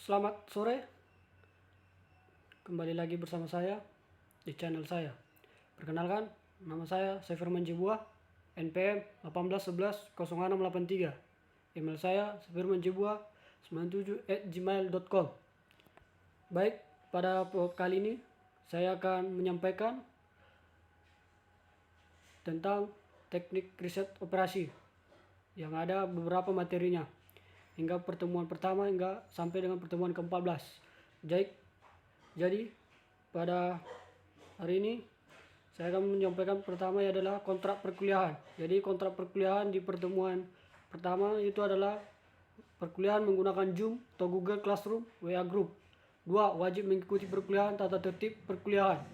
Selamat sore, kembali lagi bersama saya di channel saya. Perkenalkan, nama saya Sefirman Jibua, NPM 18110683. Email saya sefirmanjibua97@gmail.com. Baik, pada kali ini saya akan menyampaikan tentang teknik riset operasi yang ada beberapa materinya, hingga pertemuan pertama hingga sampai dengan pertemuan ke-14. Jadi pada hari ini saya akan menyampaikan pertama adalah kontrak perkuliahan. Jadi kontrak perkuliahan di pertemuan pertama itu adalah perkuliahan menggunakan Zoom atau Google Classroom, WA Group. 2. Wajib mengikuti perkuliahan tata tertib perkuliahan.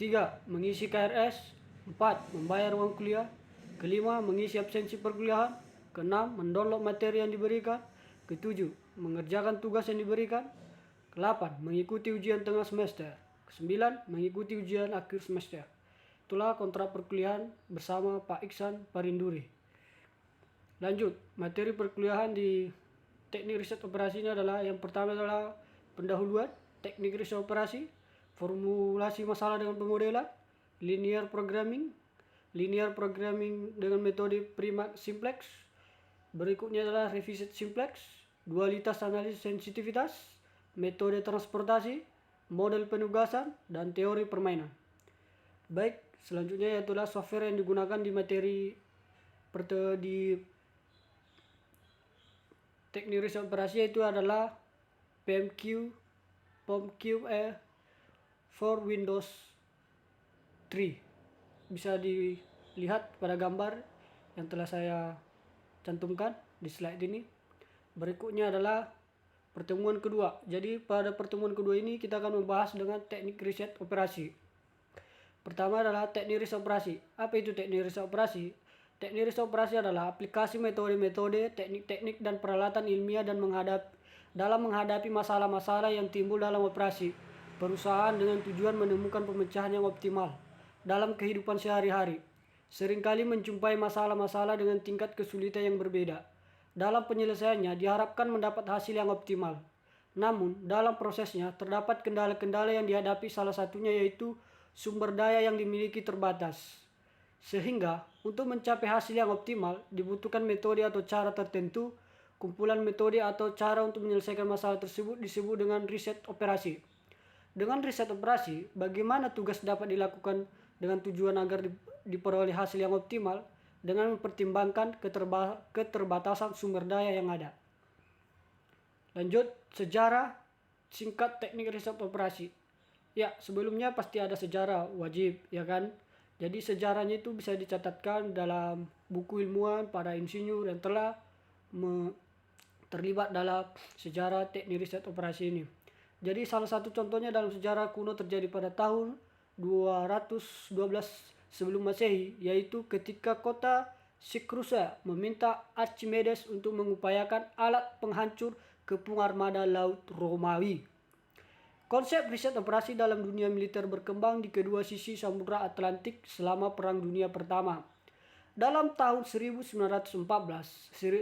3. Mengisi KRS. 4. Membayar uang kuliah. 5. Mengisi absensi perkuliahan. 6. Mendownload materi yang diberikan. 7. Mengerjakan tugas yang diberikan. 8. Mengikuti ujian tengah semester. 9. Mengikuti ujian akhir semester. Itulah kontrak perkuliahan bersama Pak Iksan Parinduri. Lanjut, materi perkuliahan di teknik riset operasi ini adalah yang pertama adalah pendahuluan, teknik riset operasi, formulasi masalah dengan pemodelan, linear programming dengan metode prima simplex. Berikutnya adalah revisit simplex, dualitas analisis sensitivitas, metode transportasi, model penugasan, dan teori permainan. Baik, selanjutnya yaitulah software yang digunakan di materi di teknik riset operasi itu adalah POMQ for Windows 3. Bisa dilihat pada gambar yang telah saya cantumkan di slide ini. Berikutnya adalah pertemuan kedua. Jadi pada pertemuan kedua ini kita akan membahas dengan teknik riset operasi. Pertama adalah teknik riset operasi. Apa itu teknik riset operasi? Teknik riset operasi adalah aplikasi metode-metode, teknik-teknik dan peralatan ilmiah dalam menghadapi masalah-masalah yang timbul dalam operasi perusahaan dengan tujuan menemukan pemecahan yang optimal dalam kehidupan sehari-hari. Seringkali menjumpai masalah-masalah dengan tingkat kesulitan yang berbeda. Dalam penyelesaiannya diharapkan mendapat hasil yang optimal. Namun, dalam prosesnya terdapat kendala-kendala yang dihadapi, salah satunya yaitu sumber daya yang dimiliki terbatas. Sehingga, untuk mencapai hasil yang optimal, dibutuhkan metode atau cara tertentu. Kumpulan metode atau cara untuk menyelesaikan masalah tersebut disebut dengan riset operasi. Dengan riset operasi, bagaimana tugas dapat dilakukan dengan tujuan agar diperoleh hasil yang optimal dengan mempertimbangkan keterbatasan sumber daya yang ada. Lanjut, sejarah singkat teknik riset operasi. Ya, sebelumnya pasti ada sejarah wajib, ya kan? Jadi sejarahnya itu bisa dicatatkan dalam buku ilmuwan para insinyur yang telah terlibat dalam sejarah teknik riset operasi ini. Jadi salah satu contohnya dalam sejarah kuno terjadi pada tahun 212 sebelum Masehi, yaitu ketika kota Sikrusa meminta Archimedes untuk mengupayakan alat penghancur kepung armada laut Romawi. Konsep riset operasi dalam dunia militer berkembang di kedua sisi Samudra Atlantik selama Perang Dunia Pertama. Dalam tahun 1914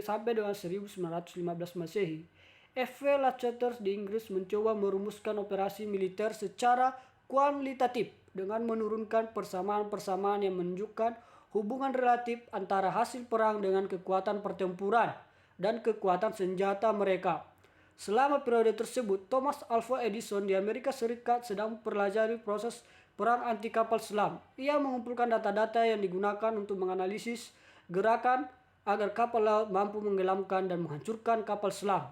sampai dengan 1915 Masehi, F.W. Latchester di Inggris mencoba merumuskan operasi militer secara kualitatif dengan menurunkan persamaan-persamaan yang menunjukkan hubungan relatif antara hasil perang dengan kekuatan pertempuran dan kekuatan senjata mereka. Selama periode tersebut, Thomas Alva Edison di Amerika Serikat sedang mempelajari proses perang anti kapal selam. Ia mengumpulkan data-data yang digunakan untuk menganalisis gerakan agar kapal laut mampu menggelamkan dan menghancurkan kapal selam.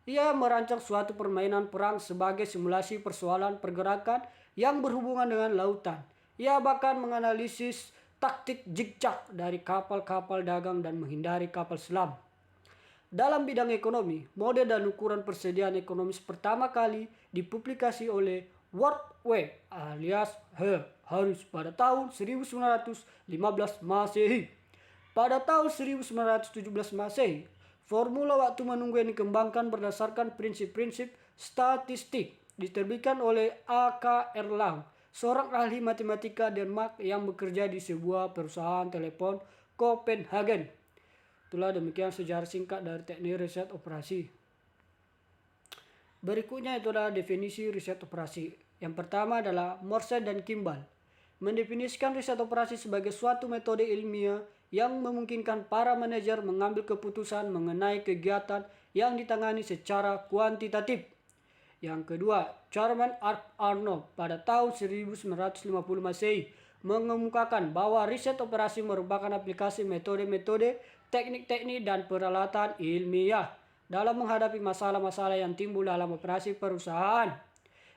Ia merancang suatu permainan perang sebagai simulasi persoalan pergerakan yang berhubungan dengan lautan. Ia bahkan menganalisis taktik zigzag dari kapal-kapal dagang dan menghindari kapal selam. Dalam bidang ekonomi, model dan ukuran persediaan ekonomis pertama kali dipublikasi oleh Ward W. alias Harris pada tahun 1915 Masehi. Pada tahun 1917 Masehi, formula waktu menunggu yang dikembangkan berdasarkan prinsip-prinsip statistik diterbitkan oleh A.K. Erlang, seorang ahli matematika Denmark yang bekerja di sebuah perusahaan telepon Copenhagen. Itulah demikian sejarah singkat dari teknik riset operasi. Berikutnya itu adalah definisi riset operasi. Yang pertama adalah Morse dan Kimball mendefinisikan riset operasi sebagai suatu metode ilmiah yang memungkinkan para manajer mengambil keputusan mengenai kegiatan yang ditangani secara kuantitatif. Yang kedua, Chairman Arnold pada tahun 1950 Masehi mengemukakan bahwa riset operasi merupakan aplikasi metode-metode, teknik-teknik, dan peralatan ilmiah dalam menghadapi masalah-masalah yang timbul dalam operasi perusahaan.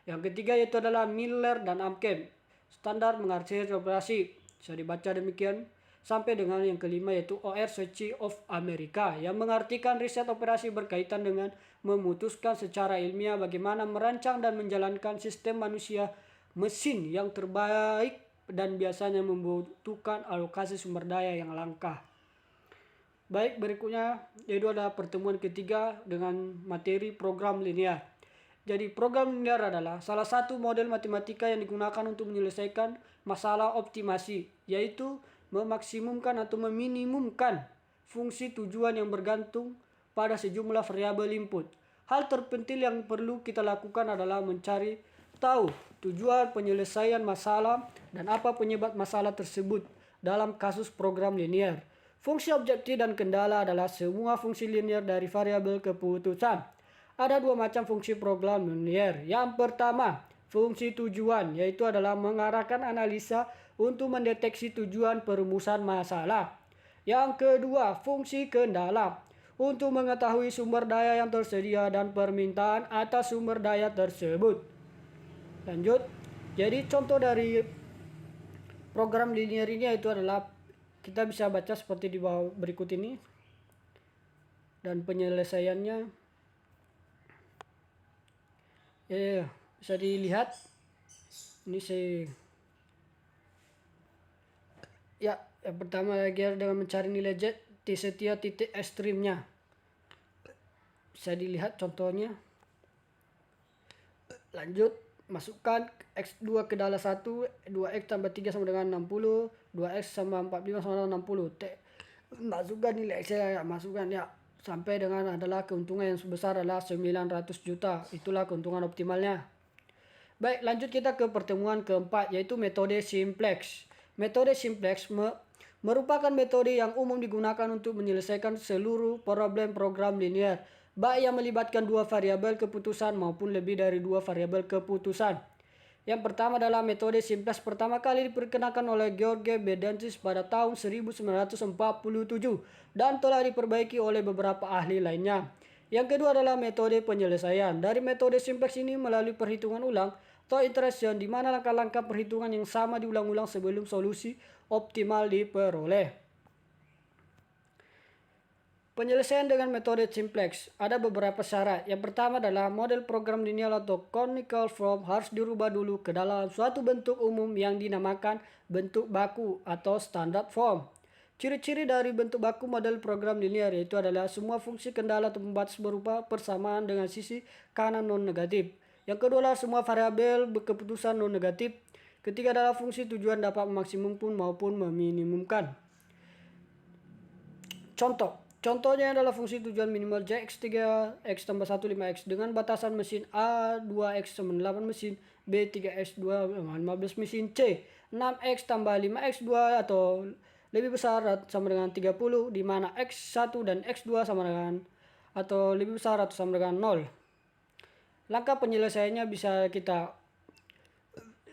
Yang ketiga yaitu adalah Miller dan Amken, standar mengarsir operasi. Bisa dibaca demikian. Sampai dengan yang kelima yaitu O.R. Society of America yang mengartikan riset operasi berkaitan dengan memutuskan secara ilmiah bagaimana merancang dan menjalankan sistem manusia mesin yang terbaik dan biasanya membutuhkan alokasi sumber daya yang langka. Baik, berikutnya yaitu adalah pertemuan ketiga dengan materi program linear. Jadi program linear adalah salah satu model matematika yang digunakan untuk menyelesaikan masalah optimasi, yaitu memaksimumkan atau meminimumkan fungsi tujuan yang bergantung pada sejumlah variabel input. Hal terpenting yang perlu kita lakukan adalah mencari tahu tujuan penyelesaian masalah dan apa penyebab masalah tersebut dalam kasus program linear. Fungsi objektif dan kendala adalah semua fungsi linear dari variabel keputusan. Ada dua macam fungsi program linear. Yang pertama, fungsi tujuan, yaitu adalah mengarahkan analisa untuk mendeteksi tujuan perumusan masalah. Yang kedua, fungsi kendala, untuk mengetahui sumber daya yang tersedia dan permintaan atas sumber daya tersebut. Lanjut, jadi contoh dari program linear ini yaitu adalah kita bisa baca seperti di bawah berikut ini. Dan penyelesaiannya bisa dilihat. Ini saya yang pertama lagi dengan mencari nilai Z di setiap titik ekstrimnya. Bisa dilihat contohnya. Lanjut, masukkan X2 ke dalam 1, 2X tambah 3 sama dengan 60, 2X sama 45 sama dengan 60. Masukkan nilai X ya, masukkan ya. Sampai dengan adalah keuntungan yang sebesar adalah 900 juta. Itulah keuntungan optimalnya. Baik, lanjut kita ke pertemuan keempat, yaitu metode simplex. Metode simplex merupakan metode yang umum digunakan untuk menyelesaikan seluruh problem program linear, baik yang melibatkan dua variabel keputusan maupun lebih dari dua variabel keputusan. Yang pertama adalah metode simplex pertama kali diperkenalkan oleh George Bedancis pada tahun 1947 dan telah diperbaiki oleh beberapa ahli lainnya. Yang kedua adalah metode penyelesaian. Dari metode simplex ini melalui perhitungan ulang atau iteration, di mana langkah-langkah perhitungan yang sama diulang-ulang sebelum solusi optimal diperoleh. Penyelesaian dengan metode simplex ada beberapa syarat. Yang pertama adalah model program linear atau canonical form harus dirubah dulu ke dalam suatu bentuk umum yang dinamakan bentuk baku atau standard form. Ciri-ciri dari bentuk baku model program linear yaitu adalah semua fungsi kendala atau pembatas berupa persamaan dengan sisi kanan non-negatif. Yang kedua adalah semua variabel berkeputusan non-negatif. Ketiga adalah fungsi tujuan dapat memaksimumkan maupun meminimumkan. Contohnya adalah fungsi tujuan minimal X3, X tambah 1, 5X dengan batasan mesin A, 2X sama 8 mesin, B, 3X, 2, 15 mesin, C, 6X tambah 5X2 atau lebih besar sama dengan 30, di mana X1 dan X2 sama dengan atau lebih besar atau sama dengan 0. Langkah penyelesaiannya bisa kita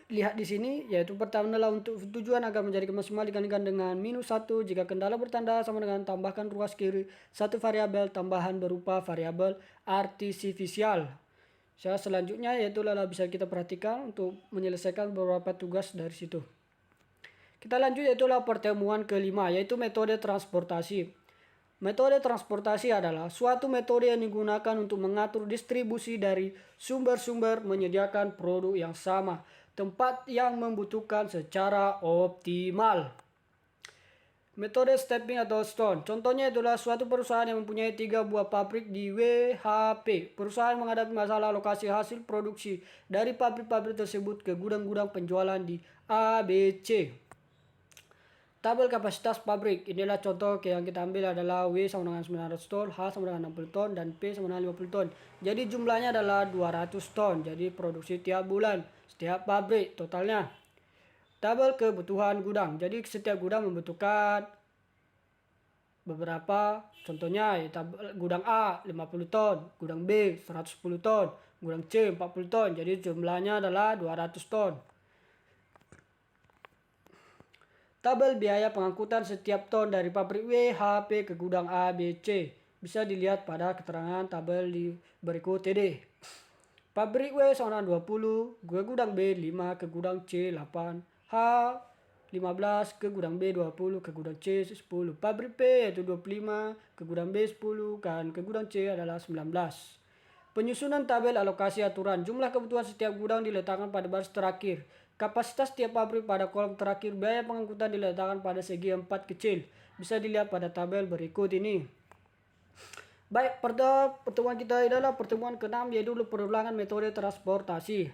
lihat di sini, yaitu pertama adalah untuk tujuan agar menjadi maksimal dikalikan dengan -1 jika kendala bertanda sama dengan tambahkan ruas kiri satu variabel tambahan berupa variabel artifisial. Selanjutnya yaitu adalah bisa kita perhatikan untuk menyelesaikan beberapa tugas dari situ. Kita lanjut yaitu pertemuan kelima, yaitu metode transportasi. Metode transportasi adalah suatu metode yang digunakan untuk mengatur distribusi dari sumber-sumber menyediakan produk yang sama, tempat yang membutuhkan secara optimal. Metode stepping atau stone. Contohnya itulah suatu perusahaan yang mempunyai 3 buah pabrik di WHP. Perusahaan menghadapi masalah alokasi hasil produksi dari pabrik-pabrik tersebut ke gudang-gudang penjualan di ABC. Tabel kapasitas pabrik. Inilah contoh yang kita ambil adalah W sama dengan 900 ton, H sama dengan 60 ton, dan P sama dengan 50 ton. Jadi jumlahnya adalah 200 ton. Jadi produksi tiap bulan, setiap pabrik totalnya. Tabel kebutuhan gudang. Jadi setiap gudang membutuhkan beberapa, contohnya ya, gudang A 50 ton, gudang B 110 ton, gudang C 40 ton. Jadi jumlahnya adalah 200 ton. Tabel biaya pengangkutan setiap ton dari pabrik W, H, P ke gudang A, B, C. Bisa dilihat pada keterangan tabel di berikut TD. Pabrik W sama 20, ke gudang B 5, ke gudang C 8, H 15, ke gudang B 20, ke gudang C 10. Pabrik P yaitu 25, ke gudang B 10, dan ke gudang C adalah 19. Penyusunan tabel alokasi aturan. Jumlah kebutuhan setiap gudang diletakkan pada baris terakhir. Kapasitas setiap pabrik pada kolom terakhir. Biaya pengangkutan diletakkan pada segi 4 kecil. Bisa dilihat pada tabel berikut ini. Baik, pada pertemuan kita adalah pertemuan ke-6, yaitu perulangan metode transportasi.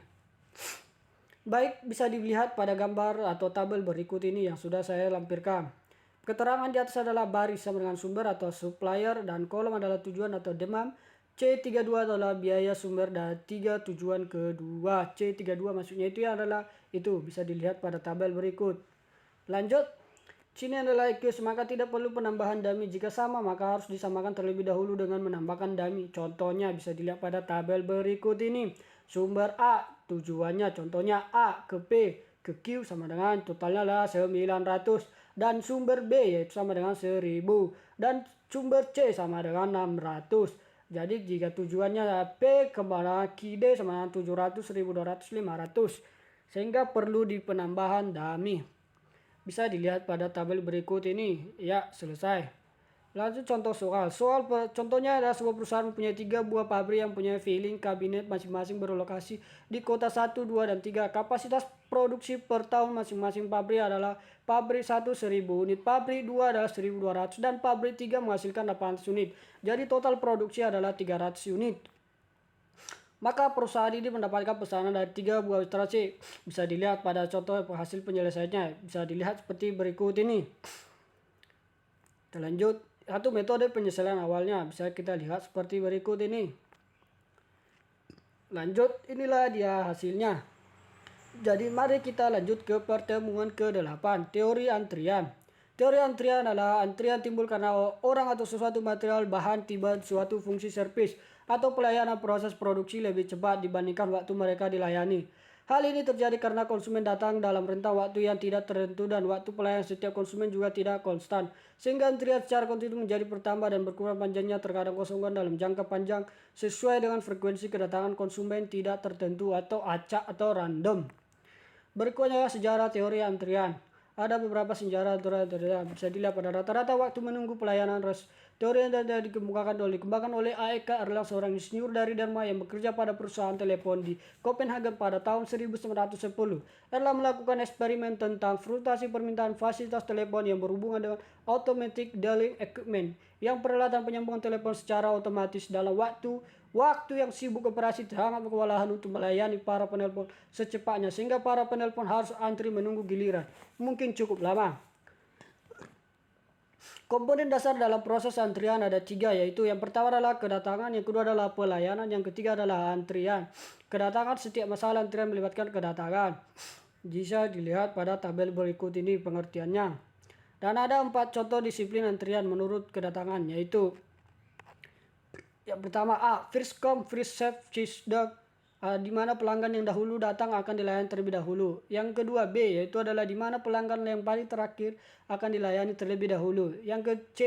Baik, bisa dilihat pada gambar atau tabel berikut ini yang sudah saya lampirkan. Keterangan di atas adalah baris sama dengan sumber atau supplier, dan kolom adalah tujuan atau demand. C32 adalah biaya sumber, dan 3 tujuan kedua. C32 maksudnya itu adalah itu, bisa dilihat pada tabel berikut. Lanjut, sini adalah EQS, maka tidak perlu penambahan dummy. Jika sama, maka harus disamakan terlebih dahulu dengan menambahkan dummy. Contohnya bisa dilihat pada tabel berikut ini. Sumber A, tujuannya contohnya A ke P ke Q sama dengan totalnya adalah 900. Dan sumber B yaitu sama dengan 1000. Dan sumber C sama dengan 600. Jadi jika tujuannya P kemana Q D sama dengan 700, 1200, 500. Sehingga perlu di penambahan dummy. Bisa dilihat pada tabel berikut ini. Ya, selesai. Lanjut contoh soal. Contohnya adalah sebuah perusahaan mempunyai 3 buah pabrik yang punya filling kabinet masing-masing berlokasi di kota 1, 2, dan 3. Kapasitas produksi per tahun masing-masing pabrik adalah pabrik 1 1000 unit, pabrik 2 adalah 1200, dan pabrik 3 menghasilkan 800 unit. Jadi total produksi adalah 300 unit. Maka perusahaan ini mendapatkan pesanan dari 3 buah mitra C. Bisa dilihat pada contoh hasil penyelesaiannya. Bisa dilihat seperti berikut ini. Kita lanjut. Satu metode penyelesaian awalnya. Bisa kita lihat seperti berikut ini. Lanjut, inilah dia hasilnya. Jadi mari kita lanjut ke pertemuan ke-8. Teori antrian. Teori antrian adalah antrian timbul karena orang atau sesuatu material, bahan, tiba suatu fungsi servis atau pelayanan proses produksi lebih cepat dibandingkan waktu mereka dilayani. Hal ini terjadi karena konsumen datang dalam rentang waktu yang tidak tertentu dan waktu pelayanan setiap konsumen juga tidak konstan. Sehingga antrian secara kontinu menjadi bertambah dan berkurang panjangnya, terkadang kosongan dalam jangka panjang sesuai dengan frekuensi kedatangan konsumen tidak tertentu atau acak atau random. Berikutnya sejarah teori antrian. Ada beberapa sejarah antrian. Bisa dilihat pada rata-rata waktu menunggu pelayanan teori yang dikembangkan oleh A.E.K. adalah seorang insinyur dari Denmark yang bekerja pada perusahaan telepon di Copenhagen pada tahun 1910. Adalah melakukan eksperimen tentang frustasi permintaan fasilitas telepon yang berhubungan dengan automatic dialing equipment, yang peralatan penyambungan telepon secara otomatis dalam waktu yang sibuk operasi sangat kewalahan untuk melayani para penelpon secepatnya, sehingga para penelpon harus antri menunggu giliran. Mungkin cukup lama. Komponen dasar dalam proses antrian ada 3, yaitu yang pertama adalah kedatangan, yang kedua adalah pelayanan, yang ketiga adalah antrian. Kedatangan, setiap masalah antrian melibatkan kedatangan. Bisa dilihat pada tabel berikut ini pengertiannya. Dan ada 4 contoh disiplin antrian menurut kedatangan, yaitu yang pertama A, first come first serve system, di mana pelanggan yang dahulu datang akan dilayani terlebih dahulu. Yang kedua B, yaitu adalah di mana pelanggan yang paling terakhir akan dilayani terlebih dahulu. Yang ke C,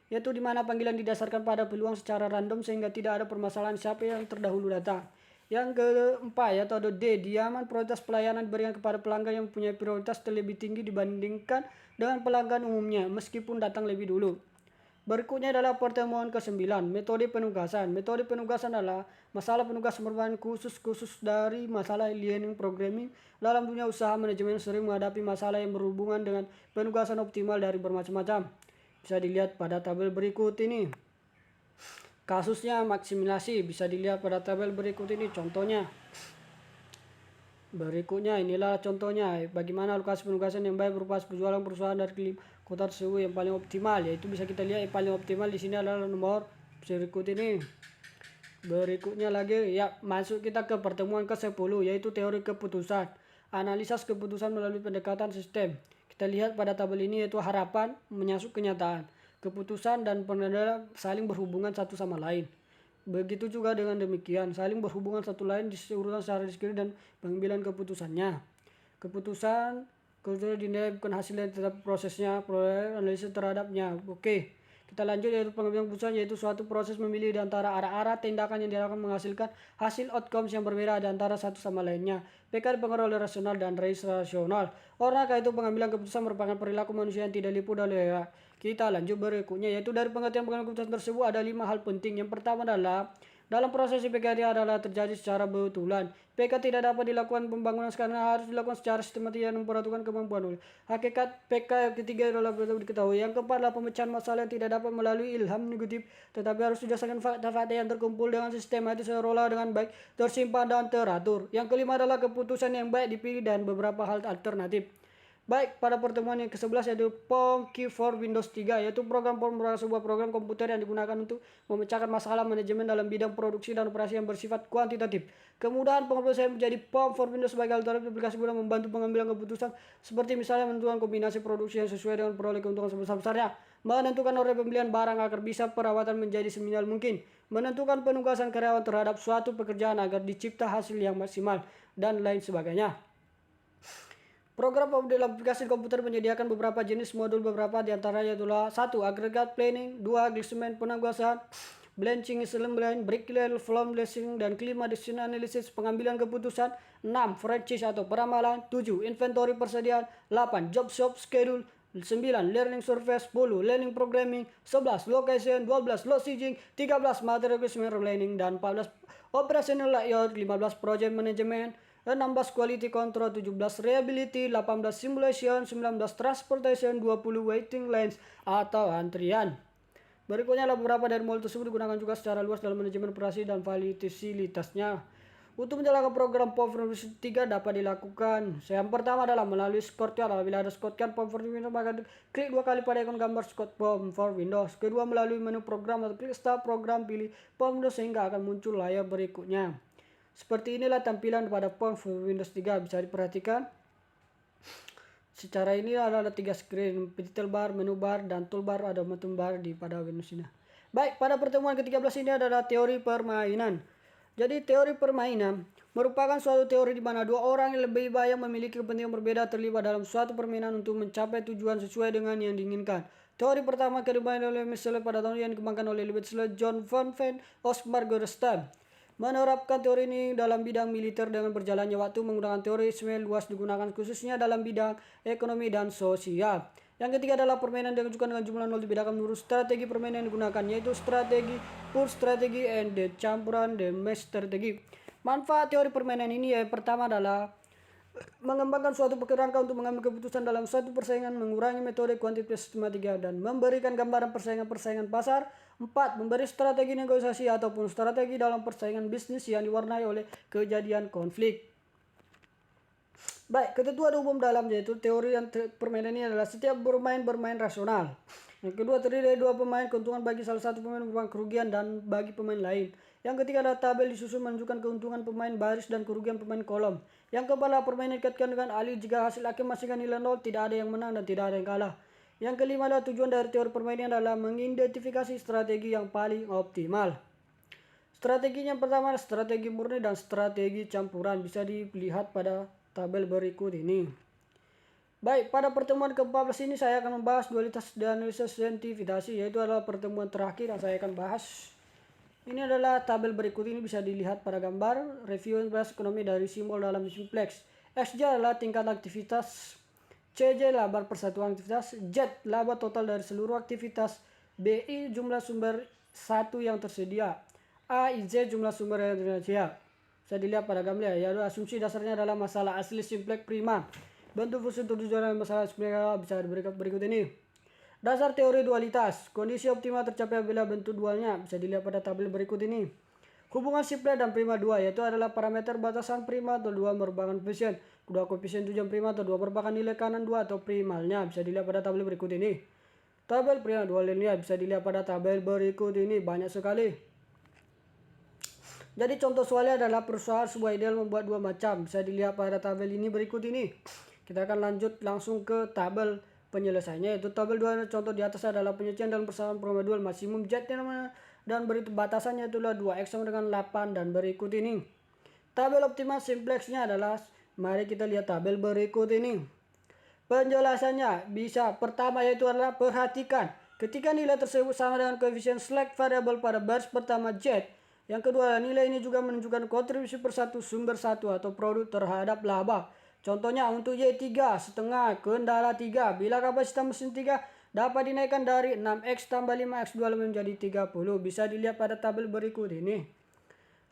yaitu di mana panggilan didasarkan pada peluang secara random sehingga tidak ada permasalahan siapa yang terdahulu datang. Yang keempat, yaitu ada D, diaman prioritas pelayanan diberikan kepada pelanggan yang mempunyai prioritas terlebih tinggi dibandingkan dengan pelanggan umumnya meskipun datang lebih dulu. Berikutnya adalah pertemuan ke-9, metode penugasan. Metode penugasan adalah masalah penugasan merupakan khusus dari masalah learning programming. Dalam dunia usaha, manajemen sering menghadapi masalah yang berhubungan dengan penugasan optimal dari bermacam-macam. Bisa dilihat pada tabel berikut ini. Kasusnya maksimilasi, bisa dilihat pada tabel berikut ini contohnya. Berikutnya inilah contohnya bagaimana alokasi penugasan yang baik berupa penjualan perusahaan dari kota tersebut yang paling optimal, yaitu bisa kita lihat yang paling optimal di sini adalah nomor berikut ini. Berikutnya lagi ya, masuk kita ke pertemuan ke-10 yaitu teori keputusan. Analisis keputusan melalui pendekatan sistem. Kita lihat pada tabel ini yaitu harapan, menyasuk kenyataan. Keputusan dan pengendalian saling berhubungan satu sama lain. Begitu juga dengan demikian, saling berhubungan satu lain diurutan secara diskret dan pengambilan keputusannya. Keputusan dinilai bukan hasil dari tetap prosesnya, proses analisis terhadapnya. Oke, kita lanjut yaitu pengambilan keputusan, yaitu suatu proses memilih di antara arah-arah tindakan yang dilakukan menghasilkan hasil outcomes yang berbeda di antara satu sama lainnya. PK dipengaruhi oleh rasional dan rasional. Oleh itu pengambilan keputusan merupakan perilaku manusia yang tidak luput dari kita lanjut berikutnya, yaitu dari pengertian keputusan tersebut ada 5 hal penting. Yang pertama adalah dalam proses PK adalah terjadi secara betulan. PK tidak dapat dilakukan pembangunan karena harus dilakukan secara sistematis dan memperhatikan kemampuan. Hakikat PK yang ketiga adalah betul diketahui. Yang keempat adalah pemecahan masalah yang tidak dapat melalui ilham negatif, tetapi harus didasarkan fakta-fakta yang terkumpul dengan sistematis seolah dengan baik, tersimpan dan teratur. Yang kelima adalah keputusan yang baik dipilih dan beberapa hal alternatif. Baik, pada pertemuan yang ke-11 yaitu POM Key for Windows 3, yaitu program POM merupakan sebuah program komputer yang digunakan untuk memecahkan masalah manajemen dalam bidang produksi dan operasi yang bersifat kuantitatif. Kemudahan pengoperasian menjadi POM for Windows sebagai alternatif aplikasi guna membantu pengambilan keputusan seperti misalnya menentukan kombinasi produksi yang sesuai dengan peroleh keuntungan sebesar-besarnya, menentukan order pembelian barang agar bisa perawatan menjadi seminimal mungkin, menentukan penugasan karyawan terhadap suatu pekerjaan agar dicipta hasil yang maksimal, dan lain sebagainya. Program dalam aplikasi komputer menyediakan beberapa jenis modul, beberapa diantaranya adalah 1. Aggregate planning, 2. Glissement penugasan, branching assembly, bricklayer, flow blessing, dan kelima decision analysis pengambilan keputusan, 6. Franchise atau peramalan, 7. Inventory persediaan, 8. Job shop schedule, 9. Learning surface, 10. Learning programming, 11. Location, 12. Logistics, 13. Material requirement planning, dan 14. Operational layout, 15. Project management, 16 quality control, 17 reliability, 18 simulation, 19 transportation, 20 waiting lines atau antrian. Berikutnya adalah beberapa dari modul tersebut digunakan juga secara luas dalam manajemen operasi dan fasilitasnya. Untuk menjalankan program POM for Windows 3 dapat dilakukan. Yang pertama adalah melalui Shortcut. Apabila ada Shortcut POM for Windows, maka klik 2 kali pada ikon gambar Shortcut POM for Windows. Kedua, melalui menu program atau klik Start Program, pilih POM Windows sehingga akan muncul layar berikutnya. Seperti inilah tampilan pada POM for Windows 3, bisa diperhatikan. Secara ini adalah 3 screen, title bar, menu bar, dan toolbar ada momentum bar di pada Windows ini. Baik, pada pertemuan ke-13 ini adalah teori permainan. Jadi teori permainan merupakan suatu teori di mana dua orang yang lebih banyak memiliki kepentingan berbeda terlibat dalam suatu permainan untuk mencapai tujuan sesuai dengan yang diinginkan. Teori pertama dikembangkan oleh Michel pada tahun yang dikembangkan oleh Elizabeth John von Venn, Osmar Gorestan. Menerapkan teori ini dalam bidang militer dengan berjalannya waktu menggunakan teori semakin luas digunakan khususnya dalam bidang ekonomi dan sosial. Yang ketiga adalah permainan dengan jumlah 0 dibedakan menurut strategi permainan yang digunakan, yaitu strategi, push strategi, and the campuran the match strategi. Manfaat teori permainan ini yang pertama adalah mengembangkan suatu kerangka untuk mengambil keputusan dalam suatu persaingan, mengurangi metode kuantitatif sistematika, dan memberikan gambaran persaingan pasar. 4. Memberi strategi negosiasi ataupun strategi dalam persaingan bisnis yang diwarnai oleh kejadian konflik. Baik, ketentuan umum dalam yaitu teori yang permainan ini adalah setiap bermain rasional. Yang kedua, terdiri dari dua pemain, keuntungan bagi salah satu pemain merupakan kerugian dan bagi pemain lain. Yang ketiga adalah tabel disusun menunjukkan keuntungan pemain baris dan kerugian pemain kolom. Yang keempat adalah permainan dikaitkan dengan alih jika hasil hakim masingkan nilai 0, tidak ada yang menang dan tidak ada yang kalah. Yang kelima adalah tujuan dari teori permainan adalah mengidentifikasi strategi yang paling optimal. Strateginya yang pertama adalah strategi murni dan strategi campuran, bisa dilihat pada tabel berikut ini. Baik, pada pertemuan ke-14 ini saya akan membahas dualitas dan analisis saintifikasi, yaitu adalah pertemuan terakhir yang saya akan bahas. Ini adalah tabel berikut ini, bisa dilihat pada gambar. Review ekonomi dari simbol dalam simplex. XJ adalah tingkat aktivitas, CJ laba persatuan aktivitas, Z laba total dari seluruh aktivitas, BI jumlah sumber satu yang tersedia, AIZ jumlah sumber yang tersedia. Bisa dilihat pada gambar ya. Asumsi dasarnya adalah masalah asli simplex prima. Bentuk fungsi tujuan masalah simplex bisa diberikan berikut ini. Dasar teori dualitas, kondisi optimal tercapai apabila bentuk dualnya, bisa dilihat pada tabel berikut ini. Hubungan simpler dan prima 2 yaitu adalah parameter batasan prima atau 2 merupakan koefisien. Kedua koefisien tujuan prima atau 2 merupakan nilai kanan 2 atau primalnya. Bisa dilihat pada tabel berikut ini. Tabel prima 2 linear bisa dilihat pada tabel berikut ini, banyak sekali. Jadi contoh soalnya adalah perusahaan sebuah ideal membuat 2 macam. Bisa dilihat pada tabel ini berikut ini. Kita akan lanjut langsung ke tabel penyelesaiannya, yaitu tabel 2. Contoh di atas adalah penyelesaian dalam persamaan prima dual maksimum Z dan berikut batasannya itulah 2x sama dengan 8 dan berikut ini. Tabel optimal simplexnya adalah, mari kita lihat tabel berikut ini. Penjelasannya bisa pertama yaitu adalah perhatikan ketika nilai tersebut sama dengan koefisien slack variabel pada baris pertama Z. Yang kedua, nilai ini juga menunjukkan kontribusi per satu sumber satu atau produk terhadap laba. Contohnya untuk Y3 setengah kendala 3 bila kapasitas mesin 3 dapat dinaikkan dari 6x tambah 5x 25 menjadi 30. Bisa dilihat pada tabel berikut ini.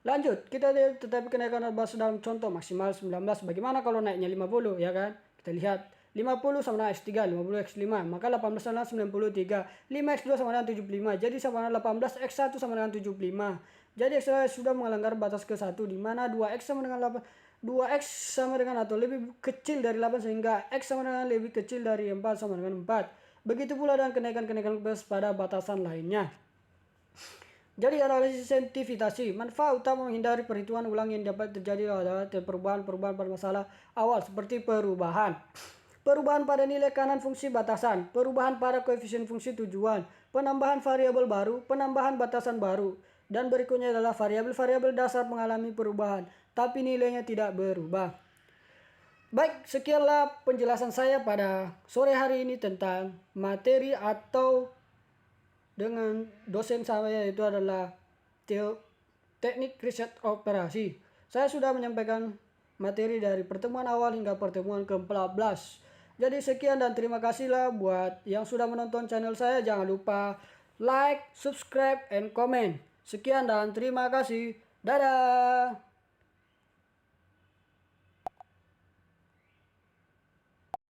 Lanjut, kita lihat tetapi kenaikan bahas dalam contoh maksimal 19. Bagaimana kalau naiknya 50, ya kan? Kita lihat 50 sama dengan x3, 50 x5, maka 18 sama dengan 93, 5x2 sama dengan 75, jadi sama dengan 18, x1 sama dengan 75. Jadi x sudah melanggar batas ke-1, di mana 2x sama dengan 8, 2x sama dengan atau lebih kecil dari 8 sehingga x sama dengan lebih kecil dari 4 sama dengan 4. Begitu pula dengan kenaikan-kenaikan pada batasan lainnya. Jadi analisis sensitivitas, manfaat utama menghindari perhitungan ulang yang dapat terjadi adalah perubahan-perubahan pada masalah awal seperti perubahan pada nilai kanan fungsi batasan, perubahan pada koefisien fungsi tujuan, penambahan variabel baru, penambahan batasan baru, dan berikutnya adalah variabel-variabel dasar mengalami perubahan, tapi nilainya tidak berubah. Baik, sekianlah penjelasan saya pada sore hari ini tentang materi atau dengan dosen saya, yaitu adalah teknik riset operasi. Saya sudah menyampaikan materi dari pertemuan awal hingga pertemuan ke-14. Jadi sekian dan terima kasihlah buat yang sudah menonton channel saya. Jangan lupa like, subscribe, and comment. Sekian dan terima kasih. Dadah.